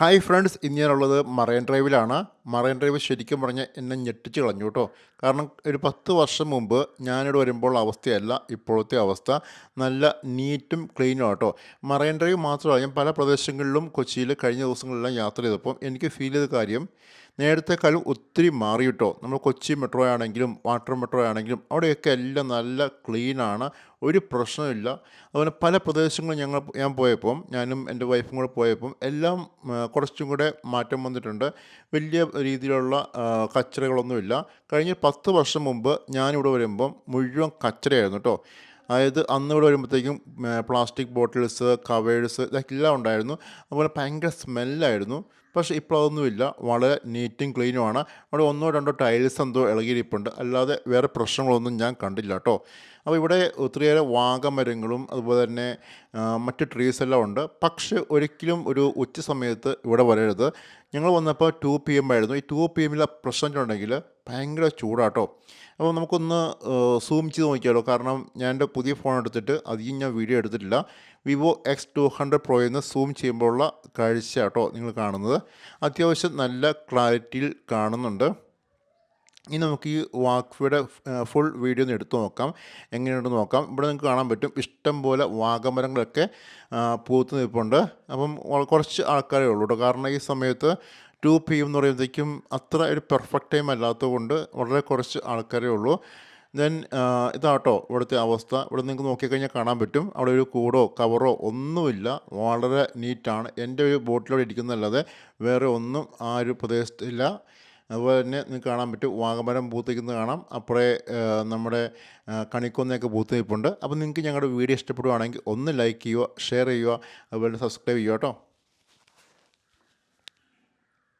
Hi friends, ഇന്ന് ഞാനുള്ളത് marine ഡ്രൈവിലാണ്. Marine drive ശരിക്കും പറഞ്ഞാൽ എന്നെ ഞെട്ടിച്ച് കളഞ്ഞു കേട്ടോ. കാരണം ഒരു 10 വർഷം മുമ്പ് ഞാനിവിടെ വരുമ്പോൾ അവസ്ഥയല്ല ഇപ്പോഴത്തെ അവസ്ഥ. നല്ല നീറ്റും ക്ലീനും കേട്ടോ. മറൈൻ ഡ്രൈവ് മാത്രമല്ല, ഞാൻ പല പ്രദേശങ്ങളിലും കൊച്ചിയിൽ കഴിഞ്ഞ ദിവസങ്ങളെല്ലാം യാത്ര ചെയ്തപ്പം എനിക്ക് ഫീൽ ചെയ്ത കാര്യം നേരത്തെക്കാളും ഒത്തിരി മാറി കേട്ടോ. നമ്മൾ കൊച്ചി മെട്രോ ആണെങ്കിലും വാട്ടർ മെട്രോ ആണെങ്കിലും അവിടെയൊക്കെ എല്ലാം നല്ല ക്ലീനാണ്, ഒരു പ്രശ്നമില്ല. അതുപോലെ പല പ്രദേശങ്ങളും ഞാൻ പോയപ്പം, ഞാനും എൻ്റെ വൈഫും കൂടെ പോയപ്പം എല്ലാം കുറച്ചും കൂടെ മാറ്റം വന്നിട്ടുണ്ട്. വലിയ രീതിയിലുള്ള കച്ചറകളൊന്നുമില്ല. കഴിഞ്ഞ 10 വർഷം മുമ്പ് ഞാനിവിടെ വരുമ്പം മുഴുവൻ കച്ചറയായിരുന്നു കേട്ടോ. അതായത് അന്ന് ഇവിടെ വരുമ്പോഴത്തേക്കും പ്ലാസ്റ്റിക് ബോട്ടിൽസ്, കവേഴ്സ് ഇതൊക്കെല്ലാം ഉണ്ടായിരുന്നു. അതുപോലെ ഭയങ്കര സ്മെല്ലായിരുന്നു. പക്ഷേ ഇപ്പോൾ അതൊന്നുമില്ല, വളരെ നീറ്റും ക്ലീനുമാണ്. അവിടെ ഒന്നോ രണ്ടോ ടൈൽസ് എന്തോ ഇളകിയിരിപ്പുണ്ട്, അല്ലാതെ വേറെ പ്രശ്നങ്ങളൊന്നും ഞാൻ കണ്ടില്ല കേട്ടോ. അപ്പോൾ ഇവിടെ ഒത്തിരിയേറെ വാഗമരങ്ങളും അതുപോലെ തന്നെ മറ്റ് ട്രീസ് എല്ലാം ഉണ്ട്. പക്ഷേ ഒരിക്കലും ഒരു ഉച്ച സമയത്ത് ഇവിടെ വരരുത്. ഞങ്ങൾ വന്നപ്പോൾ 2 PM ആയിരുന്നു. ഈ 2 PM പ്രശ്നമുണ്ടെങ്കിൽ ഭയങ്കര ചൂടാട്ടോ. അപ്പോൾ നമുക്കൊന്ന് സൂം ചെയ്ത് നോക്കിയാലോ. കാരണം ഞാൻ എൻ്റെ പുതിയ ഫോൺ എടുത്തിട്ട് അധികം ഞാൻ വീഡിയോ എടുത്തിട്ടില്ല. വിവോ X200 Proയിൽ നിന്ന് സൂം ചെയ്യുമ്പോഴുള്ള കാഴ്ച കേട്ടോ നിങ്ങൾ കാണുന്നത്. അത്യാവശ്യം നല്ല ക്ലാരിറ്റിയിൽ കാണുന്നുണ്ട്. ഇനി നമുക്ക് ഈ വാക്ക്വേയുടെ ഫുൾ വീഡിയോ ഒന്ന് എടുത്തു നോക്കാം, എങ്ങനെയുണ്ടെന്ന് നോക്കാം. ഇവിടെ നിങ്ങൾക്ക് കാണാൻ പറ്റും ഇഷ്ടം പോലെ വാഗമരങ്ങളൊക്കെ പൂത്ത് നിൽപ്പുണ്ട്. അപ്പം കുറച്ച് ആൾക്കാരേ ഉള്ളൂ കേട്ടോ. കാരണം ഈ സമയത്ത് 2 PM എന്ന് പറയുമ്പോഴത്തേക്കും അത്ര ഒരു പെർഫെക്റ്റ് ടൈം അല്ലാത്തതുകൊണ്ട് വളരെ കുറച്ച് ആൾക്കാരേ ഉള്ളൂ. ദെൻ ഇതാട്ടോ ഇവിടുത്തെ അവസ്ഥ. ഇവിടെ നിങ്ങൾക്ക് നോക്കിക്കഴിഞ്ഞാൽ കാണാൻ പറ്റും, അവിടെ ഒരു കൂടോ കവറോ ഒന്നുമില്ല, വളരെ നീറ്റാണ്. എൻ്റെ ഒരു ബോട്ടിലൂടെ ഇരിക്കുന്നതല്ലാതെ വേറെ ഒന്നും ആ ഒരു പ്രദേശത്തില്ല. അതുപോലെ തന്നെ നിങ്ങൾക്ക് കാണാൻ പറ്റും വാഗമരം പൂത്ത് നിൽക്കുന്നത് കാണാം. അപ്പുറേ നമ്മുടെ കണിക്കൊന്നയൊക്കെ പൂത്ത് നിൽപ്പുണ്ട്. അപ്പോൾ നിങ്ങൾക്ക് ഞങ്ങളുടെ വീഡിയോ ഇഷ്ടപ്പെടുകയാണെങ്കിൽ ഒന്ന് ലൈക്ക് ചെയ്യുക, ഷെയർ ചെയ്യുക, അതുപോലെ സബ്സ്ക്രൈബ് ചെയ്യുക കേട്ടോ.